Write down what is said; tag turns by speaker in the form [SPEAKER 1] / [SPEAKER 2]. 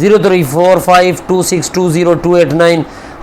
[SPEAKER 1] 0345262029.